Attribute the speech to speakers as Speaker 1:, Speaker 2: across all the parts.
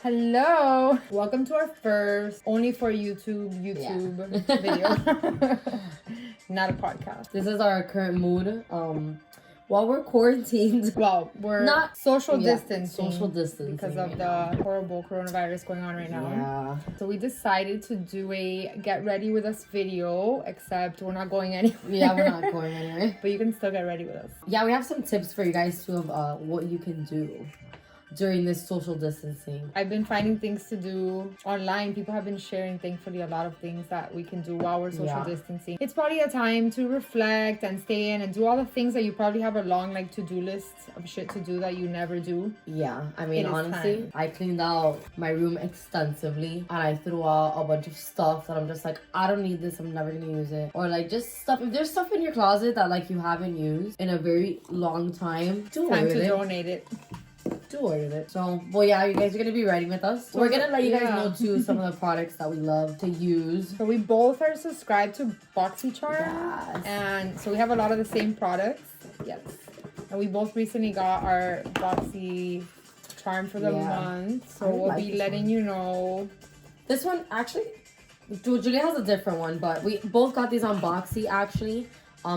Speaker 1: Hello, welcome to our first only for YouTube video. Not a podcast.
Speaker 2: This is our current mood. While we're quarantined.
Speaker 1: Well, we're
Speaker 2: not
Speaker 1: social distancing.
Speaker 2: Social distancing
Speaker 1: because of the horrible coronavirus going on right now.
Speaker 2: Yeah.
Speaker 1: So we decided to do a get ready with us video, except we're not going anywhere.
Speaker 2: Yeah, we're not going anywhere.
Speaker 1: But you can still get ready with us.
Speaker 2: Yeah, we have some tips for you guys too of what you can do during this social distancing.
Speaker 1: I've been finding things to do online. People have been sharing, thankfully, a lot of things that we can do while we're social distancing. It's probably a time to reflect and stay in and do all the things that you probably have a long to-do list of shit to do that you never do.
Speaker 2: Yeah, I mean, honestly, I cleaned out my room extensively and I threw out a bunch of stuff that I'm just like, I don't need this, I'm never gonna use it. Or like just stuff, if there's stuff in your closet that like you haven't used in a very long time,
Speaker 1: donate it.
Speaker 2: To order it. So, well, yeah, you guys are gonna be ready with us. We're gonna let you guys know too some of the products that we love to use.
Speaker 1: So we both are subscribed to Boxy Charm,
Speaker 2: yes.
Speaker 1: And so we have a lot of the same products. Yes, and we both recently got our Boxy Charm for the month. So we'll be letting you know.
Speaker 2: This one actually, Julia has a different one, but we both got these on Boxy actually.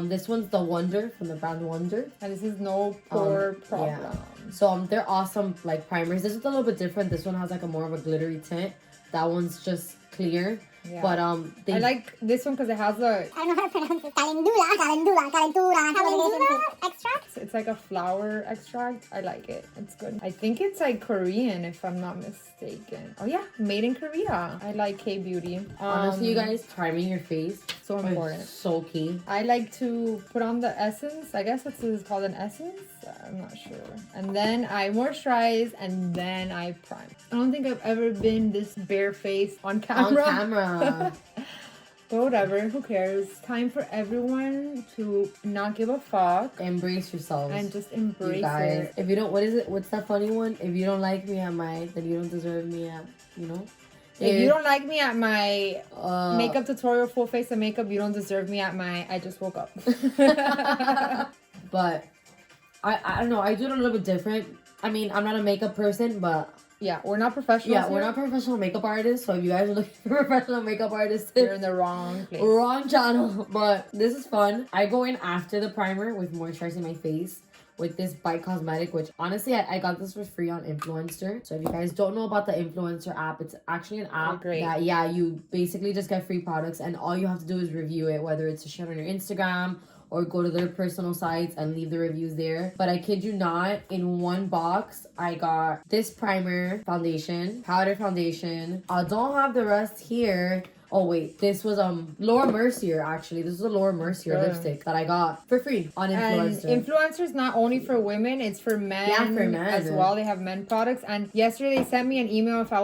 Speaker 2: This one's the Wonder from the brand Wonder,
Speaker 1: and this is no pore problem.
Speaker 2: Yeah. So they're awesome like primers. This is a little bit different. This one has like a more of a glittery tint. That one's just clear. Yeah. But I
Speaker 1: like this one because it has a,
Speaker 3: I don't know how to pronounce it. Calendula extract.
Speaker 1: It's like a flower extract. I like it. It's good. I think it's like Korean if I'm not mistaken. Oh yeah, made in Korea. I like K-beauty.
Speaker 2: Honestly, you guys, priming your face
Speaker 1: so important.
Speaker 2: So key.
Speaker 1: I like to put on the essence. I guess it's called an essence. I'm not sure. And then I moisturize and then I prime. I don't think I've ever been this barefaced on camera.
Speaker 2: On camera.
Speaker 1: But whatever, who cares? Time for everyone to not give a fuck.
Speaker 2: Embrace yourselves.
Speaker 1: And just embrace
Speaker 2: you guys.
Speaker 1: it.
Speaker 2: If you don't, what's that funny one? If you don't like me at my, then you don't deserve me at, you know?
Speaker 1: If you don't like me at my makeup tutorial, full face of makeup, you don't deserve me at my I just woke up.
Speaker 2: But I don't know, I do it a little bit different. I mean, I'm not a makeup person, but
Speaker 1: yeah, we're not professionals.
Speaker 2: Yeah, we're not professional makeup artists. So if you guys are looking for professional makeup artists,
Speaker 1: you're in the wrong place.
Speaker 2: Wrong channel. But this is fun. I go in after the primer with moisturizing my face with this Bite Cosmetic, which honestly I got this for free on Influencer. So if you guys don't know about the Influencer app, it's actually an app that you basically just get free products and all you have to do is review it, whether it's to share on your Instagram or go to their personal sites and leave the reviews there. But I kid you not, in one box, I got this primer, foundation, powder foundation. I don't have the rest here. Oh wait, this was Laura Mercier actually. This is a Laura Mercier lipstick that I got for free on Influencer.
Speaker 1: And Influencer's not only for women, it's for men.
Speaker 2: Yeah, for men
Speaker 1: as well. They have men products. And yesterday they sent me an email if I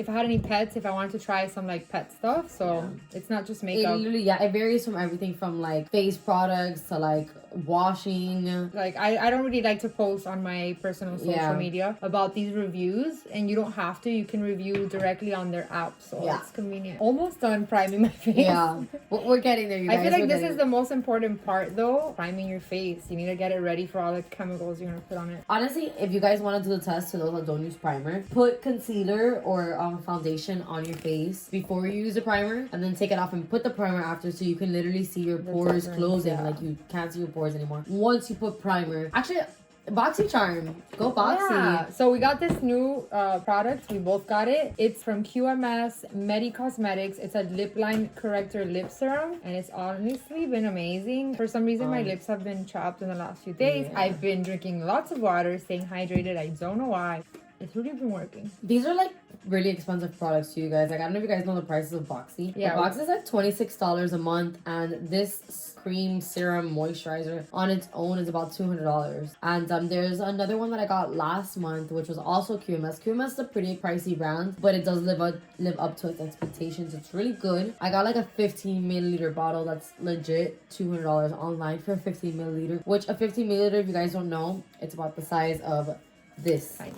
Speaker 1: had any pets, if I wanted to try some like pet stuff. So it's not just makeup.
Speaker 2: It literally, it varies from everything from like face products to like washing.
Speaker 1: Like I don't really like to post on my personal social media about these reviews, and you don't have to. You can review directly on their app, so it's convenient. Almost done priming my face.
Speaker 2: Yeah, we're getting there, you guys.
Speaker 1: I feel like this is the most important part though, priming your face. You need to get it ready for all the chemicals you're gonna put on it.
Speaker 2: Honestly, if you guys want to do the test, to those that don't use primer, put concealer or foundation on your face before you use the primer, and then take it off and put the primer after, so you can literally see your pores closing. Like you can't see your pores anymore once you put primer. Actually, Boxy Charm, go Boxy.
Speaker 1: Yeah. So we got this new product. We both got it. It's from QMS Medi Cosmetics. It's a lip line corrector lip serum, and it's honestly been amazing. For some reason, my lips have been chapped in the last few days. I've been drinking lots of water, staying hydrated. I don't know why. It's really been working.
Speaker 2: These are like really expensive products to you guys. Like, I don't know if you guys know the prices of Boxy. Yeah. Boxy is like $26 a month, and this cream serum moisturizer on its own is about $200. And there's another one that I got last month, which was also QMS. QMS is a pretty pricey brand, but it does live up to its expectations. It's really good. I got like a 15 milliliter bottle that's legit $200 online for a 15 milliliter, which a 15 milliliter, if you guys don't know, it's about the size of this.
Speaker 1: Tiny.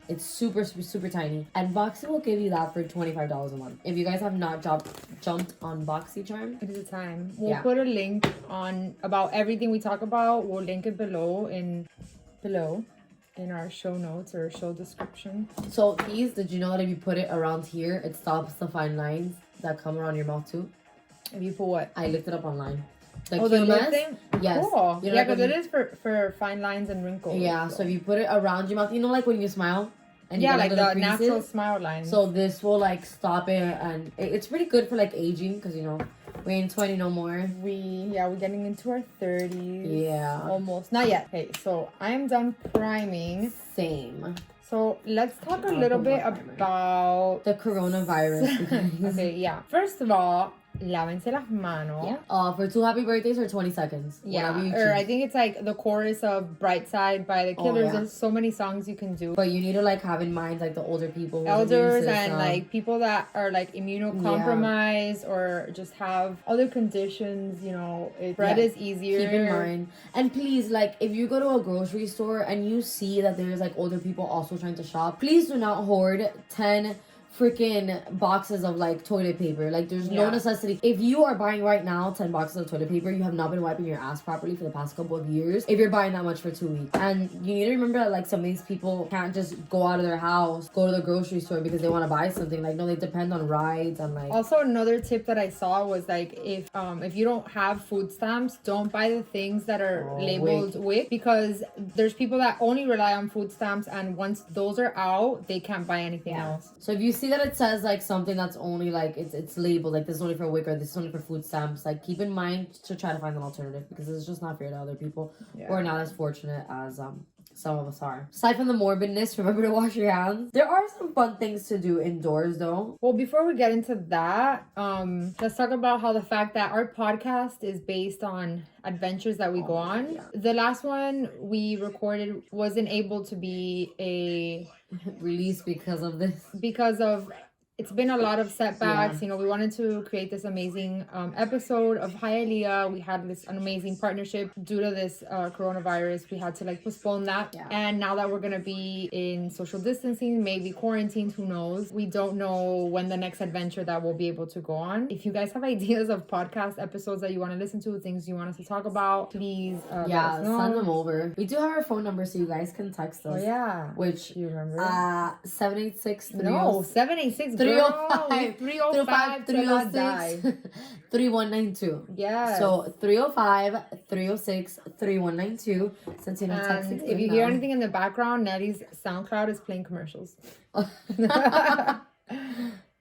Speaker 2: It's super, super, super tiny. And Boxy will give you that for $25 a month. If you guys have not jumped on Boxy Charm,
Speaker 1: it is a time. We'll put a link on about everything we talk about. We'll link it below. in our show notes or show description.
Speaker 2: So these, did you know that if you put it around here, it stops the fine lines that come around your mouth too?
Speaker 1: If you put what?
Speaker 2: I looked it up online. The
Speaker 1: the lip
Speaker 2: QMS?
Speaker 1: thing?
Speaker 2: Yes.
Speaker 1: Cool.
Speaker 2: You know,
Speaker 1: Yeah,
Speaker 2: like
Speaker 1: because
Speaker 2: when
Speaker 1: it is for fine lines and wrinkles.
Speaker 2: Yeah, so if you put it around your mouth, you know, like when you smile? And you
Speaker 1: yeah,
Speaker 2: get
Speaker 1: like the
Speaker 2: little creases?
Speaker 1: natural smile lines.
Speaker 2: So this will like stop it, and it's pretty good for like aging, because you know, we ain't 20 no more.
Speaker 1: We're getting into our 30s.
Speaker 2: Yeah.
Speaker 1: Almost. Not yet. Okay, so I am done priming.
Speaker 2: Same.
Speaker 1: So let's talk a little bit about
Speaker 2: the coronavirus.
Speaker 1: Okay, yeah. First of all, lávense las manos.
Speaker 2: Yeah. For 2 happy birthdays or 20 seconds.
Speaker 1: Yeah. Or I think it's like the chorus of Bright Side by the Killers.
Speaker 2: Yeah.
Speaker 1: There's so many songs you can do.
Speaker 2: But you need to like have in mind like the older people.
Speaker 1: Elders and like people that are like immunocompromised or just have other conditions, you know, bread is easier.
Speaker 2: Keep in mind. And please, like, if you go to a grocery store and you see that there's like older people also trying to shop, please do not hoard 10 freaking boxes of like toilet paper. Like, there's no necessity. If you are buying right now 10 boxes of toilet paper, you have not been wiping your ass properly for the past couple of years. If you're buying that much for 2 weeks, and you need to remember that like some of these people can't just go out of their house, go to the grocery store because they want to buy something. Like, no, they depend on rides and like.
Speaker 1: Also, another tip that I saw was like if you don't have food stamps, don't buy the things that are labeled WIC, because there's people that only rely on food stamps, and once those are out, they can't buy anything else.
Speaker 2: So if you see that it says like something that's only like it's labeled like this is only for WIC or this is only for food stamps, like keep in mind to try to find an alternative, because it's just not fair to other people who are not as fortunate as some of us are. Aside from the morbidness, remember to wash your hands. There are some fun things to do indoors though.
Speaker 1: Well, before we get into that, let's talk about how the fact that our podcast is based on adventures that we go on. Yeah. The last one we recorded wasn't able to be a
Speaker 2: release because of this.
Speaker 1: Because of it's been a lot of setbacks. You know, we wanted to create this amazing episode of Hialeah. We had an amazing partnership. Due to this coronavirus, we had to like postpone that. Yeah. And now that we're gonna be in social distancing, maybe quarantined, who knows? We don't know when the next adventure that we'll be able to go on. If you guys have ideas of podcast episodes that you want to listen to, things you want us to talk about, please let us know.
Speaker 2: Send them over. We do have our phone number so you guys can text us.
Speaker 1: Oh yeah.
Speaker 2: Which
Speaker 1: do you remember?
Speaker 2: 786
Speaker 1: No, 786 305 306
Speaker 2: 3192.
Speaker 1: Yeah.
Speaker 2: So 305 306 3192. Since you're not texting.
Speaker 1: If you hear anything in the background, Nelly's SoundCloud is playing commercials.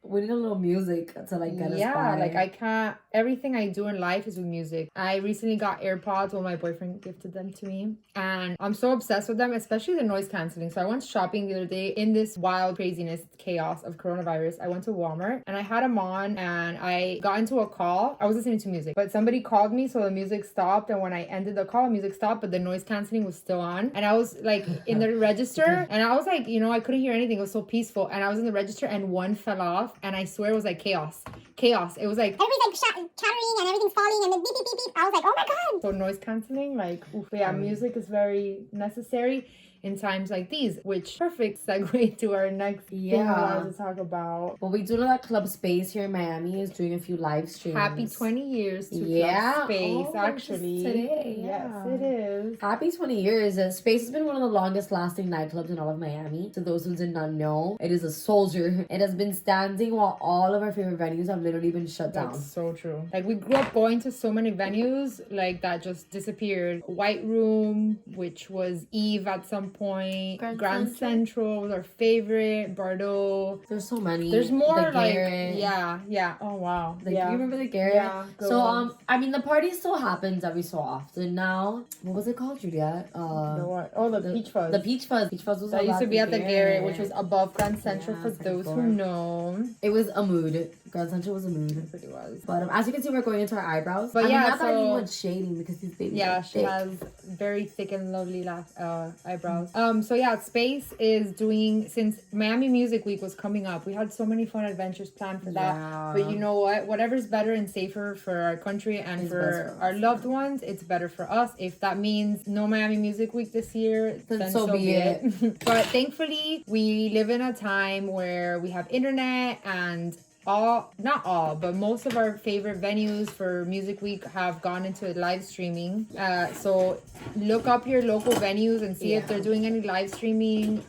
Speaker 2: We need a little music to like get us by.
Speaker 1: Yeah, like I can't. Everything I do in life is with music. I recently got AirPods when my boyfriend gifted them to me, and I'm so obsessed with them, especially the noise canceling. So I went shopping the other day in this wild craziness chaos of coronavirus. I went to Walmart and I had them on, and I got into a call. I was listening to music, but somebody called me, so the music stopped. And when I ended the call, music stopped, but the noise canceling was still on. And I was like in the register, and I was like, you know, I couldn't hear anything. It was so peaceful, and I was in the register, and one fell off. And I swear it was like chaos. It was like
Speaker 3: everybody's like chattering and everything's falling and then beep beep beep beep. I was like, oh my god.
Speaker 1: So noise canceling, like, oof, yeah, music is very necessary in times like these, which perfect segue to our next thing we wanted to talk about.
Speaker 2: Well, we do know that Club Space here in Miami is doing a few live streams.
Speaker 1: Happy 20 years to Club Space, actually.
Speaker 2: Today,
Speaker 1: yes, it is.
Speaker 2: Happy 20 years. Space has been one of the longest lasting nightclubs in all of Miami. To those who did not know, it is a soldier. It has been standing while all of our favorite venues have literally been shut down.
Speaker 1: That's so true. Like, we grew up going to so many venues like that just disappeared. White Room, which was Eve at some point. Grand Central was our favorite. Bardot.
Speaker 2: There's so many.
Speaker 1: There's more
Speaker 2: the
Speaker 1: like
Speaker 2: Garrett.
Speaker 1: Yeah. Oh wow.
Speaker 2: Like, you remember the Garrett?
Speaker 1: Yeah.
Speaker 2: So I mean, the party still happens every so often now. What was it called, Juliet?
Speaker 1: The what? Oh, the Peach Fuzz.
Speaker 2: The Peach Fuzz. Peach Fuzz was
Speaker 1: that used to be at the Garrett, which was above Grand Central for those who know.
Speaker 2: It was a mood. Grand Central was a mood.
Speaker 1: It really was.
Speaker 2: But as you can see, we're going into our eyebrows.
Speaker 1: But
Speaker 2: not that anyone's shading because these babies are
Speaker 1: she
Speaker 2: thick.
Speaker 1: has very thick and lovely eyebrows. So yeah, Space is doing, since Miami Music Week was coming up, we had so many fun adventures planned for that.
Speaker 2: Yeah.
Speaker 1: But you know what? Whatever's better and safer for our country and for our loved ones, it's better for us. If that means no Miami Music Week this year, then so be it. But thankfully, we live in a time where we have internet and not all, but most of our favorite venues for Music Week have gone into live streaming. So look up your local venues and see if they're doing any live streaming.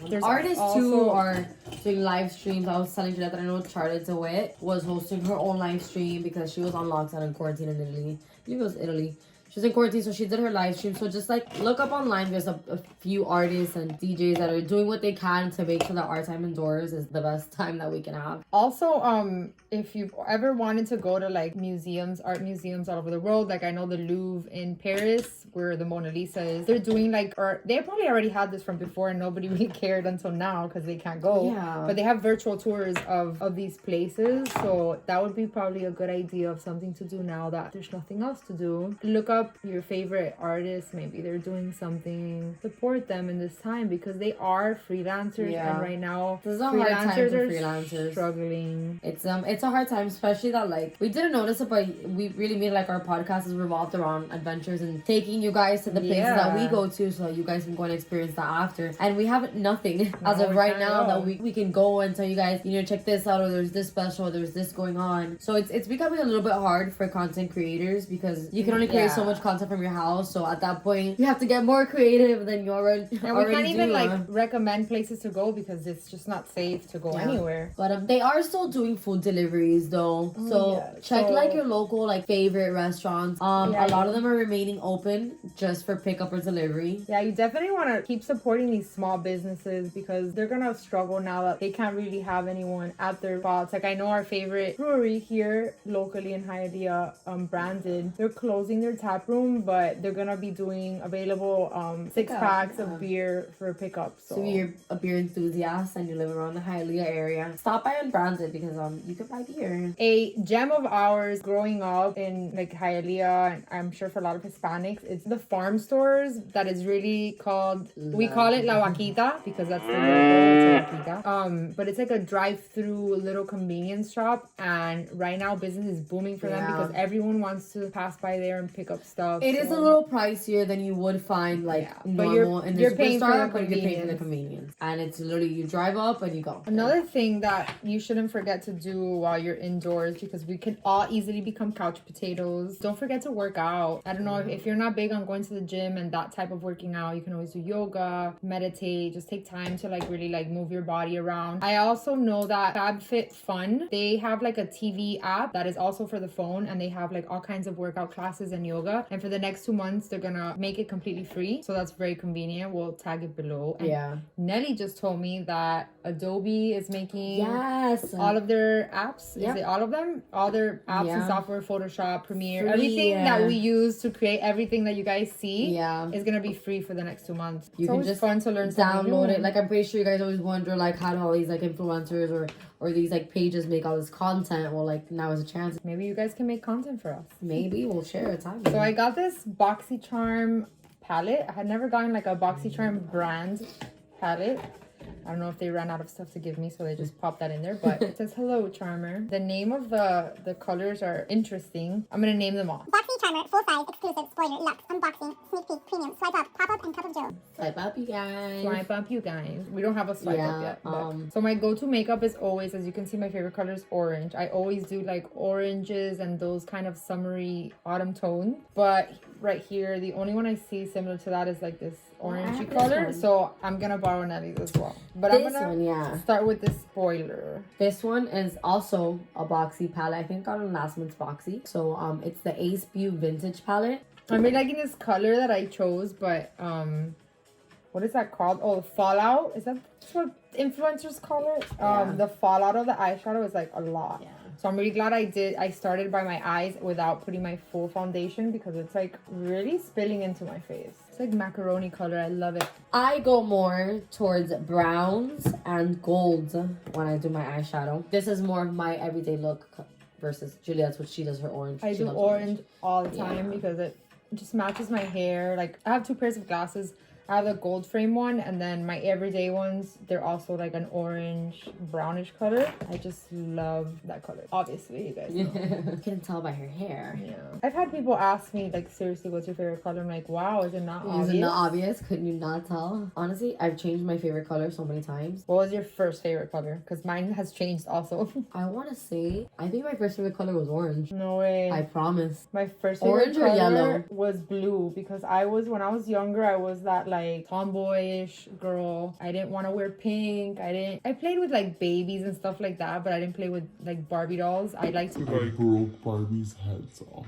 Speaker 1: There's
Speaker 2: artists
Speaker 1: also,
Speaker 2: too are doing live streams. I was telling you that I know Charlotte DeWitt was hosting her own live stream because she was on lockdown and quarantine in Italy. I believe it was Italy. She was in quarantine, so she did her live stream. So just like look up online. There's a few artists and DJs that are doing what they can to make sure that our time indoors is the best time that we can have.
Speaker 1: Also, if you've ever wanted to go to like museums, art museums all over the world, like I know the Louvre in Paris, where the Mona Lisa is, they're doing like, or they probably already had this from before and nobody really cared until now because they can't go.
Speaker 2: Yeah.
Speaker 1: But they have virtual tours of these places, so that would be probably a good idea of something to do now that there's nothing else to do. Look up your favorite artists. Maybe they're doing something. Support them in this time because they are freelancers, and right now
Speaker 2: this is a hard time for freelancers.
Speaker 1: Struggling.
Speaker 2: It's a hard time, especially that like we didn't notice it, but we really made like our podcast is revolved around adventures and taking you guys to the places that we go to, so you guys can go and experience that after. And we have nothing as of right now that we can go and tell you guys, you know, check this out, or there's this special, or there's this going on. So it's becoming a little bit hard for content creators because you can only create so much content from your house. So at that point, you have to get more creative than you already.
Speaker 1: And we can't even like recommend places to go because it's just not safe to go anywhere.
Speaker 2: But they are still doing food deliveries though. So check like your local like favorite restaurants. A lot of them are remaining open just for pickup or delivery.
Speaker 1: Yeah, you definitely want to keep supporting these small businesses because they're gonna struggle now that they can't really have anyone at their spots. Like I know our favorite brewery here locally in Hialeah, Brandon, they're closing their tap room, but they're gonna be doing available 6 packs of beer for pickup. So
Speaker 2: if you're a beer enthusiast and you live around the Hialeah area, stop by on Brandon because you can buy beer.
Speaker 1: A gem of ours growing up in like Hialeah, and I'm sure for a lot of Hispanics, it's the farm stores that is really called, we call it La Vaquita because that's the logo, it's a Vaquita. But it's like a drive-through little convenience shop, and right now business is booming for them because everyone wants to pass by there and pick up stuff.
Speaker 2: It is a little pricier than you would find like normal in the
Speaker 1: you're paying for the
Speaker 2: but you're paying for the convenience. And it's literally you drive up and you go.
Speaker 1: Another thing that you shouldn't forget to do while you're indoors, because we can all easily become couch potatoes. Don't forget to work out. I don't know if you're not big on going to the gym and that type of working out, you can always do yoga, meditate, just take time to like really like move your body around. I also know that FabFitFun, they have like a TV app that is also for the phone, and they have like all kinds of workout classes and yoga, and for the next 2 months they're gonna make it completely free, so that's very convenient. We'll tag it below. And Nelly just told me that Adobe is making all of their apps. Is it all of them? All their apps and software, Photoshop, Premiere, everything that we use to create everything that you guys see is gonna be free for the next 2 months.
Speaker 2: You can just
Speaker 1: fun to learn,
Speaker 2: download it. Like I'm pretty sure you guys always wonder like how do all these like influencers or these like pages make all this content. Well, like now is a chance.
Speaker 1: Maybe you guys can make content for us.
Speaker 2: Maybe we'll share a time.
Speaker 1: So I got this Boxy Charm palette. I had never gotten like a Boxy Charm brand palette. I don't know if they ran out of stuff to give me, so they just popped that in there. But it says, "Hello, Charmer." The name of the colors are interesting. I'm gonna name them all.
Speaker 3: Boxy Charmer, full size, exclusive, spoiler, luxe, unboxing, sneak peek, premium, swipe up, pop up, and cup of joe.
Speaker 2: Swipe up, you guys.
Speaker 1: Swipe up, you guys. We don't have a swipe up yet. So my go-to makeup is always, as you can see, my favorite color is orange. I always do like oranges and those kind of summery autumn tones. But right here, the only one I see similar to that is like this orangey color. So I'm gonna borrow Nelly's as well. But I'm gonna start with this spoiler.
Speaker 2: This one is also a Boxy palette. I think I got it on last month's Boxy. So it's the Ace View Vintage palette.
Speaker 1: I'm really liking this color that I chose, but what is that called? Oh, Fallout. Is that what influencers call it? The fallout of the eyeshadow is like a lot. Yeah. So I'm really glad I started by my eyes without putting my full foundation because it's like really spilling into my face. It's like macaroni color. I love it.
Speaker 2: I go more towards browns and golds when I do my eyeshadow. This is more of my everyday look versus Juliet's, which she does her orange.
Speaker 1: I do orange all the time because it just matches my hair. Like I have 2 pairs of glasses. I have the gold frame one, and then my everyday ones, they're also like an orange brownish color. I just love that color. Obviously, you guys know.
Speaker 2: You can tell by her hair.
Speaker 1: Yeah. I've had people ask me, like, seriously, what's your favorite color? I'm like, wow, is it not obvious?
Speaker 2: Is it not obvious? Couldn't you not tell? Honestly, I've changed my favorite color so many times.
Speaker 1: What was your first favorite color? Because mine has changed also.
Speaker 2: I want to say, I think my first favorite color was orange.
Speaker 1: No way.
Speaker 2: I promise.
Speaker 1: My first favorite
Speaker 2: Orange or
Speaker 1: color
Speaker 2: yellow?
Speaker 1: was blue, because when I was younger, I was that like tomboyish girl. I didn't want to wear pink. I played with like babies and stuff like that, but I didn't play with like Barbie dolls. I liked to
Speaker 4: I broke Barbie's heads off.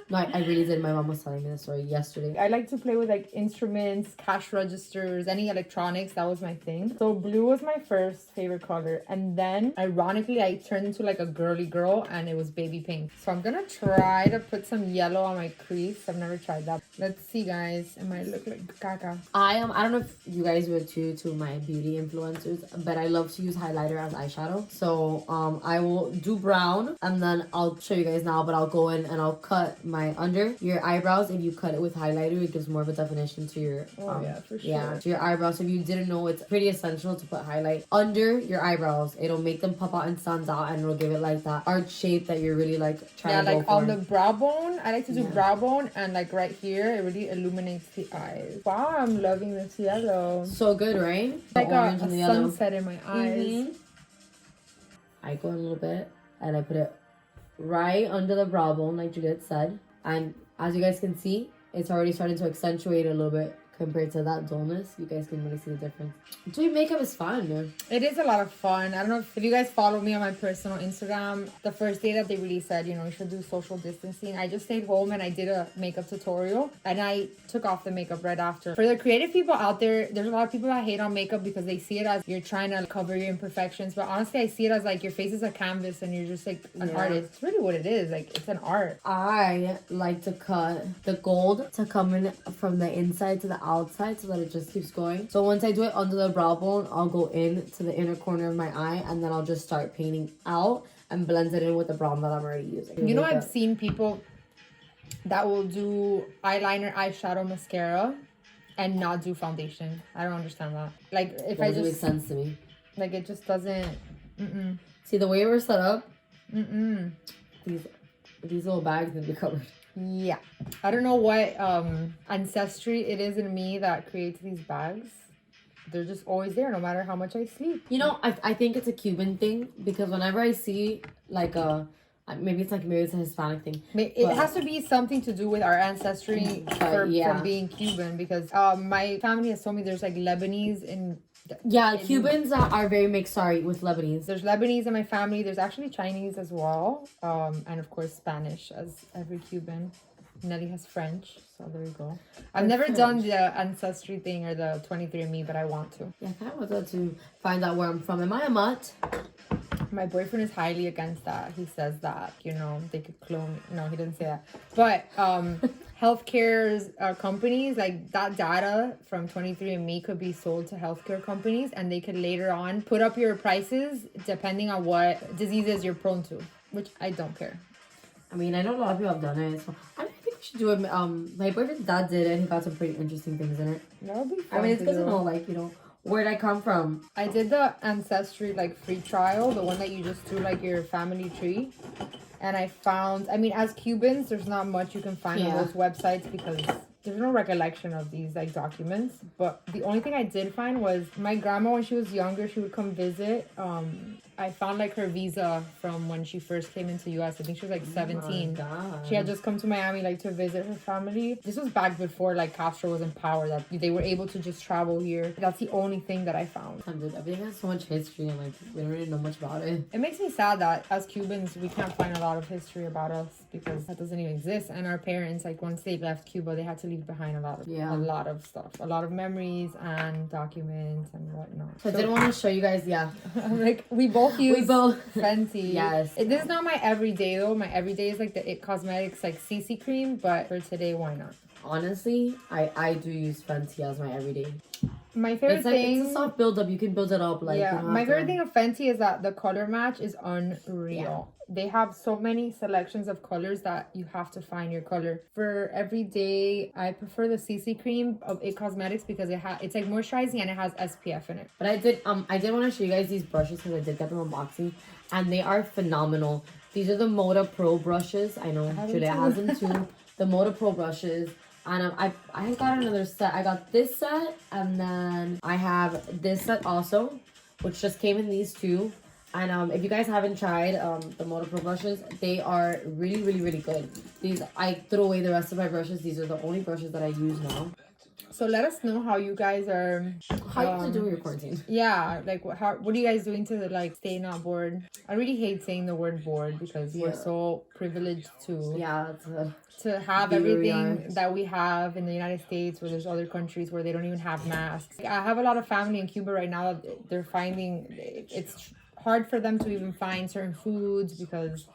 Speaker 2: No, I really did. My mom was telling me the story yesterday.
Speaker 1: I like to play with like instruments, cash registers, any electronics. That was my thing. So blue was my first favorite color. And then ironically, I turned into like a girly girl, and it was baby pink. So I'm gonna try to put some yellow on my crease. I've never tried that. Let's see, guys. It might look like caca.
Speaker 2: I don't know if you guys would too, to my beauty influencers, but I love to use highlighter as eyeshadow. So I will do brown, and then I'll show you guys now, but I'll go in and I'll cut my under your eyebrows. If you cut it with highlighter, it gives more of a definition to your
Speaker 1: Yeah, for sure.
Speaker 2: yeah, to your eyebrows. So if you didn't know, it's pretty essential to put highlight under your eyebrows. It'll make them pop out and stand out, and it'll give it like that arch shape that you're really like trying to go
Speaker 1: like
Speaker 2: for.
Speaker 1: on the brow bone. I like to do brow bone, and like right here, it really illuminates the eyes. Wow, I'm loving this yellow.
Speaker 2: So good, right?
Speaker 1: Like
Speaker 2: The orange
Speaker 1: a
Speaker 2: and the yellow.
Speaker 1: sunset in my eyes.
Speaker 2: I go in a little bit and I put it right under the brow bone, like Juliet said. And as you guys can see, it's already starting to accentuate a little bit compared to that dullness. You guys can really see the difference. Doing makeup is fun.
Speaker 1: It is a lot of fun. I don't know if you guys follow me on my personal Instagram. The first day that they really said, you should do social distancing, I just stayed home and I did a makeup tutorial, and I took off the makeup right after. For the creative people out there, there's a lot of people that hate on makeup because they see it as you're trying to cover your imperfections. But honestly, I see it as like your face is a canvas and you're just like an artist. It's really what it is. Like, it's an art.
Speaker 2: I like to cut the gold to come in from the inside to the outside so that it just keeps going. So once I do it under the brow bone, I'll go in to the inner corner of my eye, and then I'll just start painting out and blend it in with the brown that I'm already using.
Speaker 1: I've seen people that will do eyeliner, eyeshadow, mascara, and not do foundation. I don't understand that. Like, if
Speaker 2: That doesn't make sense to me.
Speaker 1: Like, it just doesn't.
Speaker 2: See, the way we're set up, these little bags need to be covered.
Speaker 1: Yeah. I don't know what ancestry it is in me that creates these bags. They're just always there no matter how much I sleep.
Speaker 2: I think it's a Cuban thing, because whenever I see like maybe it's a Hispanic thing.
Speaker 1: It has to be something to do with our ancestry from being Cuban, because my family has told me there's like Lebanese in
Speaker 2: Cubans are very mixed, with Lebanese.
Speaker 1: There's Lebanese in my family. There's actually Chinese as well. And of course Spanish, as every Cuban. Nelly has French, so there you go. I've never done the ancestry thing or the 23andMe, but I want to.
Speaker 2: Yeah, I kind of wanted to find out where I'm from. Am I a mutt?
Speaker 1: My boyfriend is highly against that. He says that, they could clone. No, he didn't say that. But healthcare companies, like that data from 23andMe could be sold to healthcare companies, and they could later on put up your prices depending on what diseases you're prone to, which I don't care.
Speaker 2: I mean, I know a lot of people have done it. So I think we should do it. My boyfriend's dad did it, and he got some pretty interesting things in it.
Speaker 1: That would be fun.
Speaker 2: I mean, it's good to know, where'd I come from?
Speaker 1: I did the Ancestry free trial, the one that you just do your family tree. And I found, as Cubans, there's not much you can find on those websites because there's no recollection of these documents. But the only thing I did find was my grandma, when she was younger, she would come visit. I found her visa from when she first came into US. I think she was 17. She had just come to Miami to visit her family. This was back before Castro was in power, that they were able to just travel here. That's the only thing that I found.
Speaker 2: Everything has so much history, and we don't really know much about it.
Speaker 1: It makes me sad that as Cubans we can't find a lot of history about us, because that doesn't even exist. And our parents, once they left Cuba, they had to leave behind a lot of stuff, a lot of memories and documents and whatnot.
Speaker 2: So I didn't want to show you guys.
Speaker 1: We both use Fenty.
Speaker 2: Yes.
Speaker 1: This is not my everyday though. My everyday is the It Cosmetics CC cream, but for today, why not?
Speaker 2: Honestly, I do use Fenty as my everyday.
Speaker 1: My favorite thing,
Speaker 2: it's a soft build up. You can build it up
Speaker 1: my favorite thing of Fenty is that the color match is unreal. they have so many selections of colors that you have to find your color. For every day, I prefer the CC cream of It Cosmetics because it's like moisturizing and it has SPF in it.
Speaker 2: But I did want to show you guys these brushes because I did get them unboxing and they are phenomenal. These are the Moda Pro brushes. I know Julia has them too. The Moda Pro brushes. And I got another set. I got this set and then I have this set also, which just came in these two. And if you guys haven't tried the Moda Pro brushes, they are really, really, really good. These, I threw away the rest of my brushes. These are the only brushes that I use now.
Speaker 1: So let us know how you guys are.
Speaker 2: How you doing your quarantine?
Speaker 1: Yeah, like what are you guys doing to like stay not bored? I really hate saying the word bored because we're so privileged to to have everything that we have in the United States, where there's other countries where they don't even have masks. I have a lot of family in Cuba right now that they're finding it's hard for them to even find certain foods because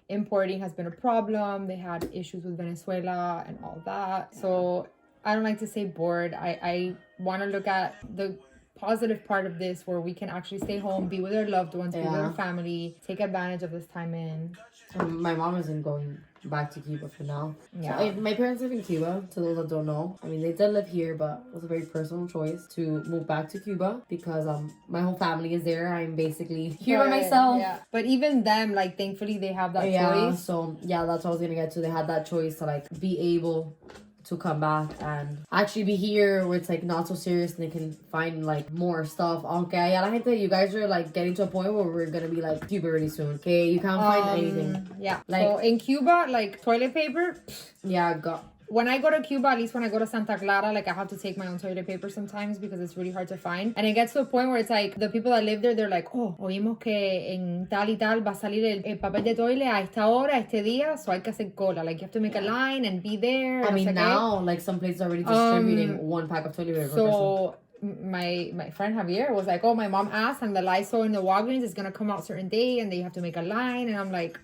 Speaker 1: importing has been a problem. They had issues with Venezuela and all that. So I don't like to say bored. I want to look at the positive part of this where we can actually stay home, be with our loved ones, be with our family, take advantage of this time in.
Speaker 2: My mom isn't going back to Cuba for now.
Speaker 1: Yeah.
Speaker 2: So, my parents live in Cuba, to those that don't know. I mean, they did live here, but it was a very personal choice to move back to Cuba because my whole family is there. I'm basically here by myself.
Speaker 1: Yeah. But even them, like, thankfully they have that choice.
Speaker 2: So, that's what I was going to get to. They had that choice to, like, be able to come back and actually be here where it's like not so serious and they can find like more stuff. Okay, yeah, I think that you guys are like getting to a point where we're gonna be like Cuba really soon. Okay, you can't find anything.
Speaker 1: Yeah,
Speaker 2: like
Speaker 1: so in Cuba, like toilet paper. When I go to Cuba, at least when I go to Santa Clara, like I have to take my own toilet paper sometimes because it's really hard to find. And it gets to a point where it's like the people that live there, they're like, oh, oímos que en tal y tal va a salir el papel de toilet a esta hora, este día, so hay que hacer cola. Like you have to make a line and be there.
Speaker 2: I mean, now like some places are already distributing one pack of toilet paper.
Speaker 1: So my friend Javier was like, oh, my mom asked and the Lysol in the Walgreens is gonna come out certain day and they have to make a line. And I'm like,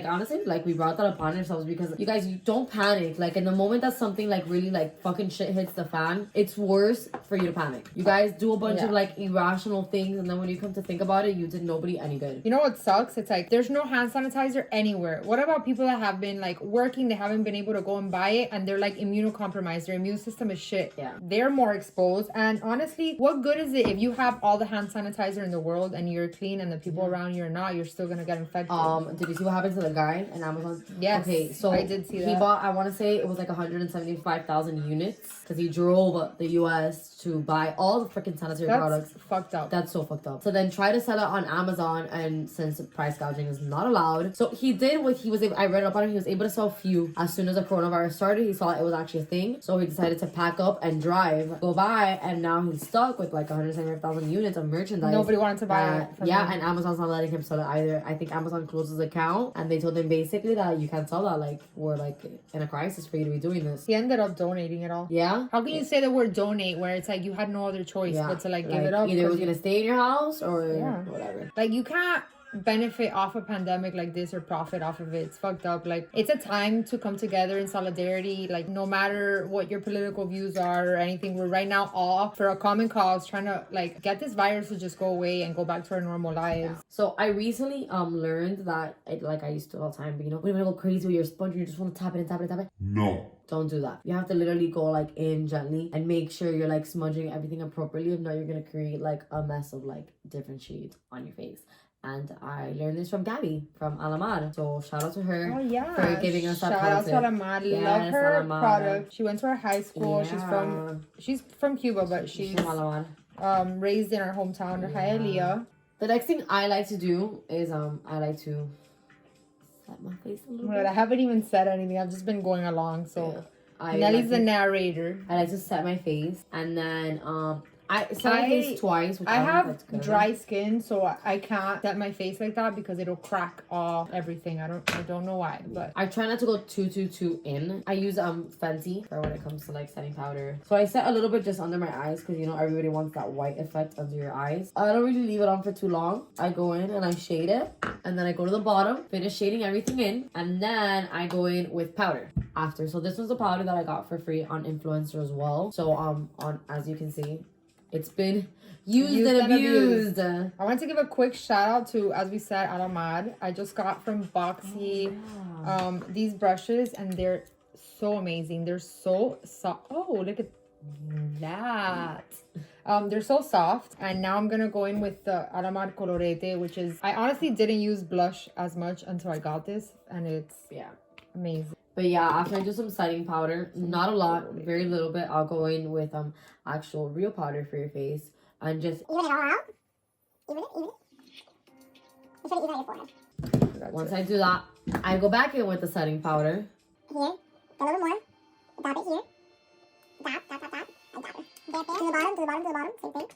Speaker 2: honestly, like we brought that upon ourselves because you guys, you don't panic. Like in the moment that something like really like fucking shit hits the fan, it's worse for you to panic. You guys do a bunch of like irrational things and then when you come to think about it, you did nobody any good.
Speaker 1: You know what sucks? It's like there's no hand sanitizer anywhere. What about people that have been like working, they haven't been able to go and buy it and they're like immunocompromised, their immune system is shit.
Speaker 2: Yeah,
Speaker 1: they're more exposed. And honestly, what good is it if you have all the hand sanitizer in the world and you're clean and the people around you are not? You're still gonna get infected.
Speaker 2: Did you see what happened to the guy in Amazon?
Speaker 1: Yes.
Speaker 2: Okay, so
Speaker 1: I did see that.
Speaker 2: He bought, I want to say it was like 175,000 units because he drove the US to buy all the freaking sanitary products.
Speaker 1: That's fucked up.
Speaker 2: That's so fucked up. So then try to sell it on Amazon, and since price gouging is not allowed, so he did what he was able. I read up on him. He was able to sell a few as soon as the coronavirus started. He saw it was actually a thing, so he decided to pack up and drive, go buy, and now he's stuck with like 175,000 units of merchandise.
Speaker 1: Nobody wanted to buy it.
Speaker 2: And Amazon's not letting him sell it either. I think Amazon closed his account, and they told him basically that you can't sell that. Like we're like in a crisis for you to be doing this.
Speaker 1: He ended up donating it all.
Speaker 2: Yeah.
Speaker 1: How can you say the word donate where it's like you had no other choice but to like give it up?
Speaker 2: Either it was gonna stay in your house or whatever.
Speaker 1: Like you can't benefit off a pandemic like this or profit off of it. It's fucked up. Like it's a time to come together in solidarity. Like no matter what your political views are or anything, we're right now all for a common cause trying to like get this virus to just go away and go back to our normal lives.
Speaker 2: So I recently learned that like I used to all the time, but you know when you want to go crazy with your sponge and you just want to tap it.
Speaker 4: No.
Speaker 2: Don't do that. You have to literally go like in gently and make sure you're like smudging everything appropriately. If not, you're gonna create like a mess of like different shades on your face. And I learned this from Gabby from Alamar. So shout out to her for giving us that
Speaker 1: Shout out to Alamar. Love her product. She went to our high school. She's from Cuba, but she's
Speaker 2: from Alamar.
Speaker 1: Raised in our hometown, Hialeah.
Speaker 2: The next thing I like to do is I like to set my face a little bit.
Speaker 1: I haven't even said anything. I've just been going along. So Nelly's the narrator.
Speaker 2: I like to set my face and then I set my face twice. Which
Speaker 1: I have dry skin, so I can't set my face like that because it'll crack off everything. I don't know why, but
Speaker 2: I try not to go too in. I use Fenty for when it comes to like setting powder. So I set a little bit just under my eyes because you know everybody wants that white effect under your eyes. I don't really leave it on for too long. I go in and I shade it, and then I go to the bottom, finish shading everything in, and then I go in with powder after. So this was the powder that I got for free on Influencer as well. So on as you can see, It's been used and abused.
Speaker 1: I want to give a quick shout out to, as we said, Alamad. I just got from Boxy these brushes, and they're so amazing. They're so soft. Oh, look at that. They're so soft, and now I'm gonna go in with the Alamad Colorete, which is, I honestly didn't use blush as much until I got this, and it's amazing.
Speaker 2: But yeah, after I do some setting powder, not a lot, very little bit, I'll go in with actual real powder for your face and just
Speaker 3: Even it all out. Even it. You should use it on your forehead.
Speaker 2: once I do that, I go back in with the setting powder.
Speaker 3: Here, a little more. Dab it here. Dab, and dab it. Dab it. To the bottom, same thing.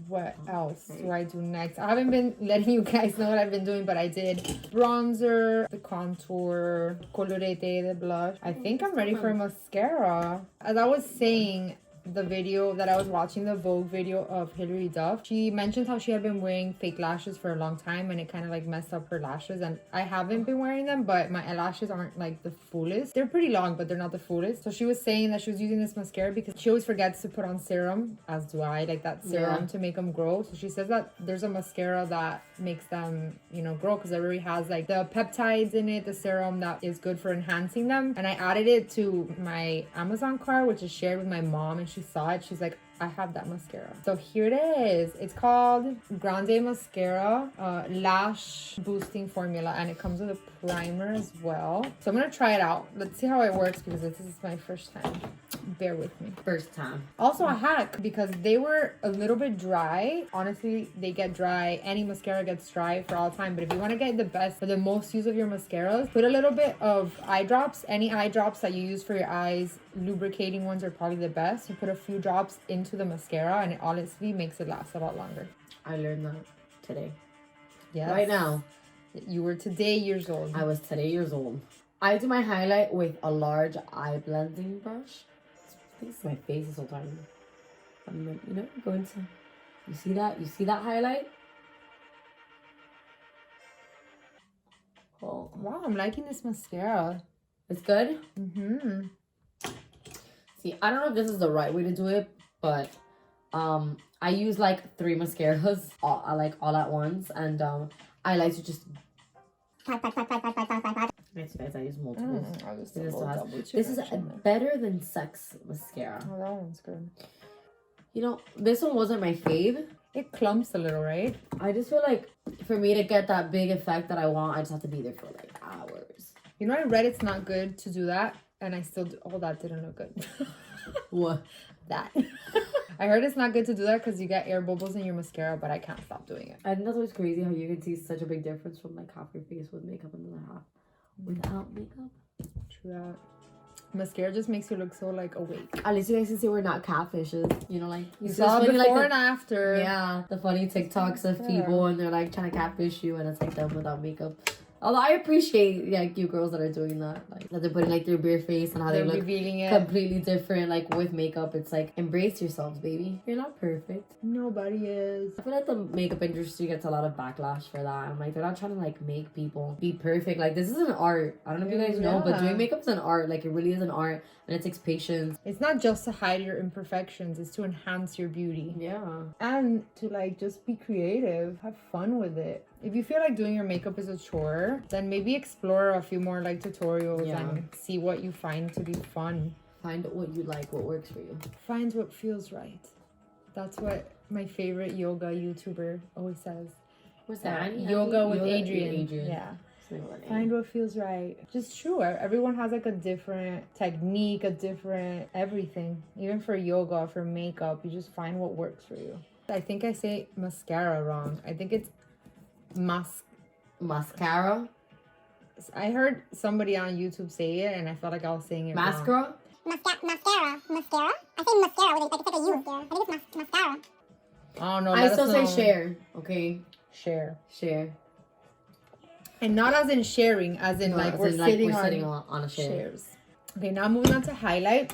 Speaker 1: What else do I do next? I haven't been letting you guys know what I've been doing, but I did bronzer, the contour, colorete, the blush. I think I'm ready for mascara. As I was saying, the video that I was watching, the Vogue video of Hilary Duff, she mentioned how she had been wearing fake lashes for a long time, and it kind of like messed up her lashes. And I haven't been wearing them, but my eyelashes aren't like the fullest. They're pretty long, but they're not the fullest. So she was saying that she was using this mascara because she always forgets to put on serum, as do I, like that serum to make them grow. So she says that there's a mascara that makes them, you know, grow, because it already has like the peptides in it, the serum that is good for enhancing them. And I added it to my Amazon cart, which is shared with my mom, and she saw it. She's like, I have that mascara. So here it is. It's called Grande Mascara Lash Boosting Formula, and it comes with a primer as well. So I'm gonna try it out. Let's see how it works, because this is my first time. Bear with me.
Speaker 2: First time.
Speaker 1: Also a hack, because they were a little bit dry. Honestly, they get dry. Any mascara gets dry for all time. But if you want to get the best or the most use of your mascaras, put a little bit of eye drops. Any eye drops that you use for your eyes, lubricating ones are probably the best. You put a few drops into the mascara, and it honestly makes it last a lot longer.
Speaker 2: I learned that today.
Speaker 1: Yes.
Speaker 2: Right now.
Speaker 1: You were today years old.
Speaker 2: I was today years old. I do my highlight with a large eye blending brush. My face is so tiny. I'm like, you know, going to, you see that? You see that highlight? Oh,
Speaker 1: wow, I'm liking this mascara.
Speaker 2: It's good?
Speaker 1: Mm-hmm.
Speaker 2: See, I don't know if this is the right way to do it, but I use like 3 mascaras all at once, and I like to just Nice, guys. I use multiples. This is a better than sex mascara.
Speaker 1: Oh, that one's good.
Speaker 2: You know, this one wasn't my fave.
Speaker 1: It clumps a little, right?
Speaker 2: I just feel like for me to get that big effect that I want, I just have to be there for like hours.
Speaker 1: You know, I read it's not good to do that, and I still do. Oh, that didn't look good.
Speaker 2: What?
Speaker 1: That. I heard it's not good to do that because you get air bubbles in your mascara, but I can't stop doing it.
Speaker 2: I think that's always crazy how you can see such a big difference from like half your face with makeup and then half without makeup.
Speaker 1: True that. Mascara just makes you look so like awake.
Speaker 2: At least you guys can see we're not catfishes. You know, like
Speaker 1: you saw before
Speaker 2: like
Speaker 1: and after.
Speaker 2: Yeah, the funny TikToks of people and they're like trying to catfish you, and it's like them without makeup. Although I appreciate like you girls that are doing that, like that they're putting like their bare face and how they look
Speaker 1: revealing it
Speaker 2: completely different, like with makeup. It's like embrace yourselves, baby. You're not perfect.
Speaker 1: Nobody is.
Speaker 2: I feel like the makeup industry gets a lot of backlash for that. I'm like, they're not trying to like make people be perfect. Like this is an art. I don't know if you guys know, but doing makeup is an art. Like it really is an art, and it takes patience.
Speaker 1: It's not just to hide your imperfections. It's to enhance your beauty.
Speaker 2: Yeah.
Speaker 1: And to like just be creative. Have fun with it. If you feel like doing your makeup is a chore, then maybe explore a few more like tutorials and see what you find to be fun.
Speaker 2: Find what you like, what works for you.
Speaker 1: Find what feels right. That's what my favorite yoga YouTuber always says.
Speaker 2: What's that?
Speaker 1: Yoga with Adrian. Yeah. Find what feels right. Just true. Everyone has like a different technique, a different everything. Even for yoga, for makeup, you just find what works for you. I think I say mascara wrong. I think it's
Speaker 2: mascara.
Speaker 3: I
Speaker 1: heard somebody on YouTube say it, and I felt like I was saying it
Speaker 2: mascara.
Speaker 3: Wrong. Mascara. I say mascara with it, like it's like a U. I think it's mascara.
Speaker 1: Oh no!
Speaker 2: I still say share. Okay.
Speaker 1: Share.
Speaker 2: And
Speaker 1: not as in sharing, as in like we're sitting
Speaker 2: on a chair.
Speaker 1: Chairs. Okay, now moving on to highlight.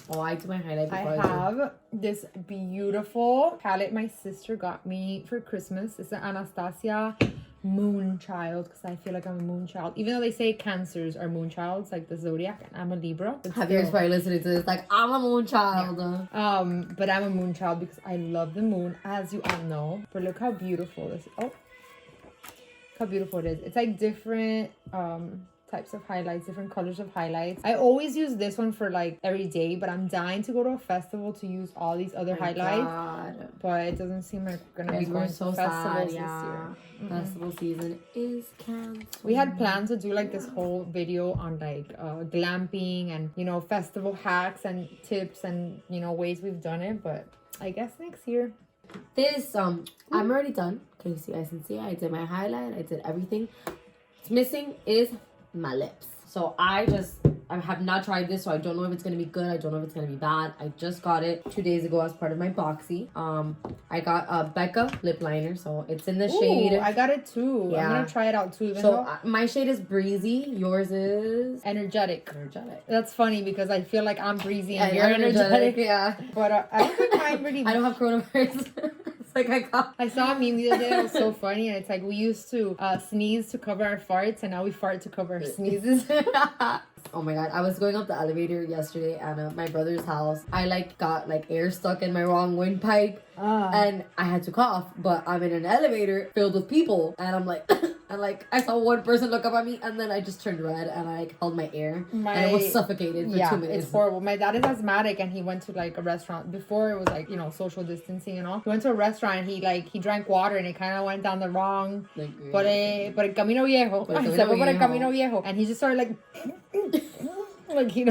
Speaker 2: Oh, I do my highlight before
Speaker 1: I have this beautiful palette my sister got me for Christmas. It's an Anastasia moon child because I feel like I'm a moon child. Even though they say Cancers are moon childs, like the zodiac, and I'm a Libra.
Speaker 2: Javier's probably listening to this like, I'm a moon child.
Speaker 1: Yeah. But I'm a moon child because I love the moon, as you all know. But look how beautiful this is. Oh, look how beautiful it is. It's like different types of highlights, different colors of highlights. I always use this one for like every day, but I'm dying to go to a festival to use all these other highlights.
Speaker 2: God.
Speaker 1: But it doesn't seem like we're gonna be going
Speaker 2: so
Speaker 1: to festivals
Speaker 2: sad,
Speaker 1: this year.
Speaker 2: Festival season is canceled.
Speaker 1: We had planned to do like this whole video on like glamping and, you know, festival hacks and tips and, you know, ways we've done it, but I guess next year.
Speaker 2: This I'm already done. Okay, so you guys can see I did my highlight, I did everything. What's missing is my lips. So I have not tried this, so I don't know if it's gonna be good. I don't know if it's gonna be bad. I just got it 2 days ago as part of my Boxy. I got a Becca lip liner, so it's in the shade.
Speaker 1: I got it too.
Speaker 2: Yeah.
Speaker 1: I'm gonna try it out too. Even
Speaker 2: So
Speaker 1: though
Speaker 2: my shade is breezy. Yours is
Speaker 1: energetic.
Speaker 2: energetic.
Speaker 1: That's funny because I feel like I'm breezy and you're energetic.
Speaker 2: Yeah.
Speaker 1: But I don't think mine really.
Speaker 2: I don't have coronavirus. It's like
Speaker 1: I saw a meme the other day. It was so funny, and it's like we used to sneeze to cover our farts, and now we fart to cover our sneezes.
Speaker 2: Oh my god, I was going up the elevator yesterday at my brother's house. I like got like air stuck in my wrong windpipe and I had to cough, but I'm in an elevator filled with people and I'm like and like I saw one person look up at me and then I just turned red and I like held my air and I was suffocated for 2 minutes.
Speaker 1: It's horrible. My dad is asthmatic and he went to like a restaurant before it was like, you know, social distancing and all. He went to a restaurant and he drank water and it kind of went down the wrong por el camino viejo. Se fue por el camino viejo and he just started like like he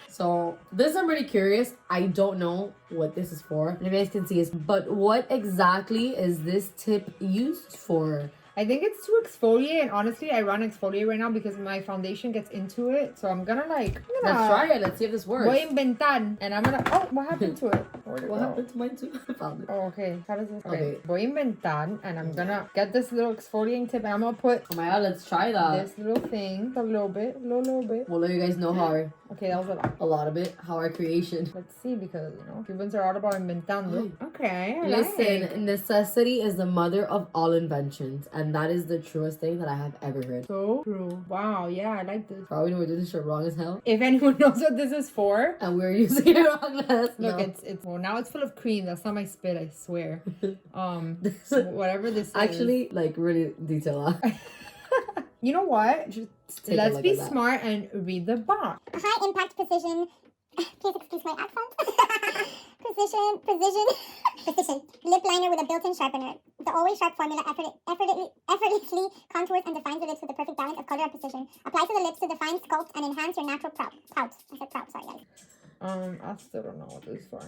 Speaker 2: So this I'm really curious. I don't know what this is for. And you guys can see it. But what exactly is this tip used for?
Speaker 1: I think it's to exfoliate, and honestly, I run exfoliate right now because my foundation gets into it. So I'm gonna
Speaker 2: let's try it. Let's see if this works.
Speaker 1: Voy a inventar, and I'm gonna. Oh, what happened to it?
Speaker 2: What happened to mine too? I found it.
Speaker 1: Oh, okay. How does this?
Speaker 2: Okay.
Speaker 1: Voy a inventar, and I'm gonna get this little exfoliating tip, and I'm gonna put.
Speaker 2: Oh my god, let's try that.
Speaker 1: This little thing, a little bit.
Speaker 2: We'll let you guys know how
Speaker 1: Okay, that was a lot.
Speaker 2: A lot of it. How our creation.
Speaker 1: Let's see, because you know, Cubans are all about inventando. Okay.
Speaker 2: Listen, necessity is the mother of all inventions, and that is the truest thing that I have ever heard.
Speaker 1: So true. Wow. Yeah, I like this.
Speaker 2: Probably know we're doing this shit wrong as hell.
Speaker 1: If anyone knows what this is for,
Speaker 2: and we're using it wrong, let us know.
Speaker 1: Look, it's well now it's full of cream. That's not my spit, I swear. So whatever this is.
Speaker 2: Actually, like really detail.
Speaker 1: You know what? Let's be
Speaker 2: that.
Speaker 1: smart and read the box.
Speaker 3: High impact precision. Please excuse my accent. Precision. Lip liner with a built-in sharpener. The always sharp formula effortlessly contours and defines the lips with the perfect balance of color and precision. Apply to the lips to define, sculpt, and enhance your natural pout. I said pout, sorry guys.
Speaker 1: I still don't know what this is for.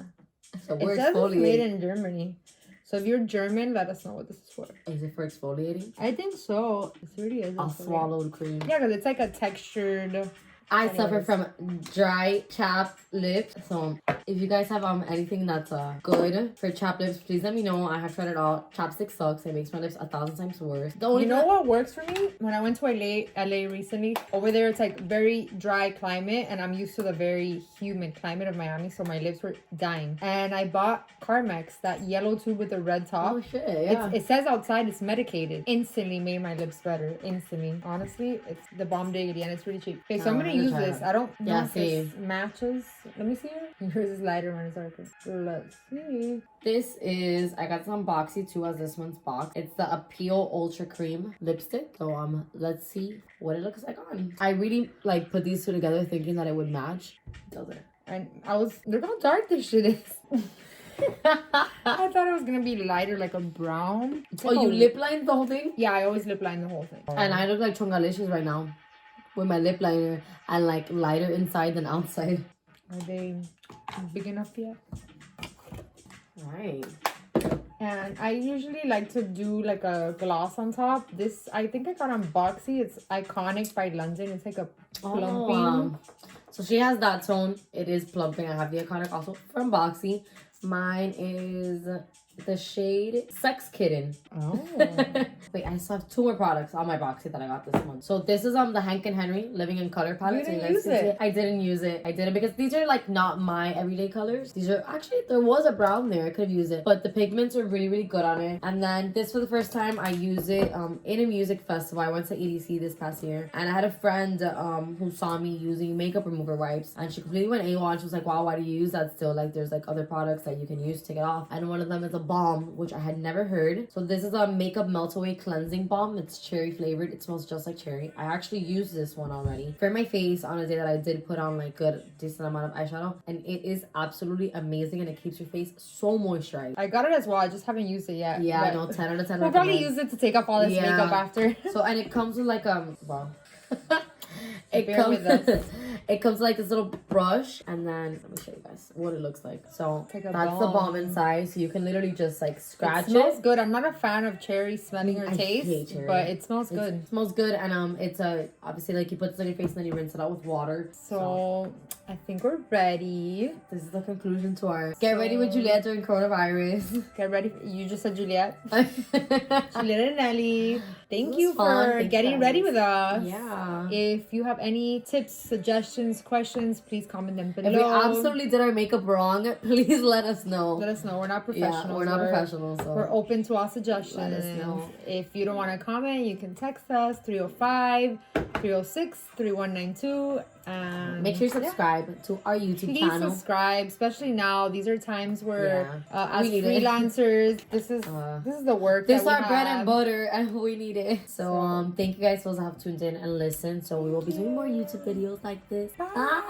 Speaker 2: So
Speaker 1: It says it's made in Germany. So if you're German, let us know what this is for.
Speaker 2: Is it for exfoliating?
Speaker 1: I think so. It really is.
Speaker 2: A swallowed cream.
Speaker 1: Yeah, because it's like a textured.
Speaker 2: I suffer from dry chapped lips, so if you guys have anything that's good for chapped lips, please let me know. I have tried it all. Chapstick sucks. It makes my lips 1,000 times worse.
Speaker 1: You know what works for me? When I went to LA recently, over there it's like very dry climate, and I'm used to the very humid climate of Miami, so my lips were dying. And I bought Carmex, that yellow tube with the red top.
Speaker 2: Oh shit, yeah.
Speaker 1: It says outside it's medicated. Instantly made my lips better. Instantly. Honestly, it's the bomb diggity, and it's really cheap. Okay, so I'm gonna use this. I don't know if this matches. Let me see it. Yours is lighter, mine is darker. Let's see.
Speaker 2: This is, I got some Boxy too as this one's box. It's the Appeal Ultra Cream lipstick. So let's see what it looks like on. I really like put these two together thinking that it would match. It doesn't.
Speaker 1: And look how dark this shit is. I thought it was gonna be lighter, like a brown.
Speaker 2: Like you lip lined the whole thing?
Speaker 1: Yeah, I always lip line the whole thing.
Speaker 2: And I look like Chongalicious right now with my lip liner and like lighter inside than outside.
Speaker 1: Are they big enough yet?
Speaker 2: Right.
Speaker 1: And I usually like to do like a gloss on top. This I think I got on Boxy. It's Iconic by London. It's like a plumping.
Speaker 2: So she has that tone. It is plumping. I have the Iconic also from Boxy. Mine is the shade Sex Kitten.
Speaker 1: Oh.
Speaker 2: Wait, I still have 2 more products on my Boxy that I got this month. So this is the Hank and Henry Living in Color palette.
Speaker 1: You
Speaker 2: So
Speaker 1: didn't
Speaker 2: guys
Speaker 1: use
Speaker 2: can see
Speaker 1: it.
Speaker 2: I didn't use it. I didn't because these are like not my everyday colors. These are actually, there was a brown there. I could have used it, but the pigments are really, really good on it. And then this, for the first time, I use it in a music festival. I went to EDC this past year, and I had a friend who saw me using makeup remover wipes, and she completely went AWOL. And she was like, "Wow, why do you use that still? Like, there's like other products that you can use to take it off." And one of them is a balm, which I had never heard. So this is a makeup melt away cleansing balm. It's cherry flavored. It smells just like cherry. I actually used this one already for my face on a day that I did put on like good decent amount of eyeshadow, and it is absolutely amazing, and it keeps your face so moisturized.
Speaker 1: I got it as well. I just haven't used it yet.
Speaker 2: Yeah, I
Speaker 1: but
Speaker 2: know, 10 out of 10.
Speaker 1: We'll probably
Speaker 2: recommend.
Speaker 1: use it to take off all this
Speaker 2: Yeah.
Speaker 1: makeup after.
Speaker 2: So, and it comes with like well it
Speaker 1: Bear with
Speaker 2: comes
Speaker 1: us.
Speaker 2: it comes like this little brush, and then let me show you guys what it looks like. So
Speaker 1: Take a
Speaker 2: that's the
Speaker 1: balm.
Speaker 2: balm inside, so you can literally just like scratch
Speaker 1: It smells good. I'm not a fan of cherry smelling or
Speaker 2: I
Speaker 1: taste,
Speaker 2: hate cherry.
Speaker 1: but it smells good.
Speaker 2: It smells good, and it's obviously like you put this on your face and then you rinse it out with water.
Speaker 1: So I think we're ready.
Speaker 2: This is the conclusion to our get ready with Juliet during coronavirus.
Speaker 1: Get ready. You just said Juliet.
Speaker 2: Juliet
Speaker 1: Juliet and Nelly. Thank
Speaker 2: was
Speaker 1: you
Speaker 2: fun.
Speaker 1: for
Speaker 2: Thanks,
Speaker 1: getting
Speaker 2: guys.
Speaker 1: ready with us.
Speaker 2: Yeah.
Speaker 1: If you have any tips, suggestions, questions, please comment them below.
Speaker 2: If we absolutely did our makeup wrong, please let us know.
Speaker 1: Let us know. We're not professionals.
Speaker 2: Yeah, we're not professionals. So.
Speaker 1: We're open to all suggestions.
Speaker 2: Let us know.
Speaker 1: If you don't want to comment, you can text us 305-306-3192. And
Speaker 2: Make sure you subscribe to our YouTube
Speaker 1: Please
Speaker 2: channel.
Speaker 1: subscribe, especially now. These are times where, as
Speaker 2: We need it.
Speaker 1: freelancers, this is the work.
Speaker 2: This is
Speaker 1: that
Speaker 2: our
Speaker 1: we
Speaker 2: bread
Speaker 1: have.
Speaker 2: and butter, and we need it. So thank you guys for those that have tuned in and listened. So we will be doing more YouTube videos like this. Bye.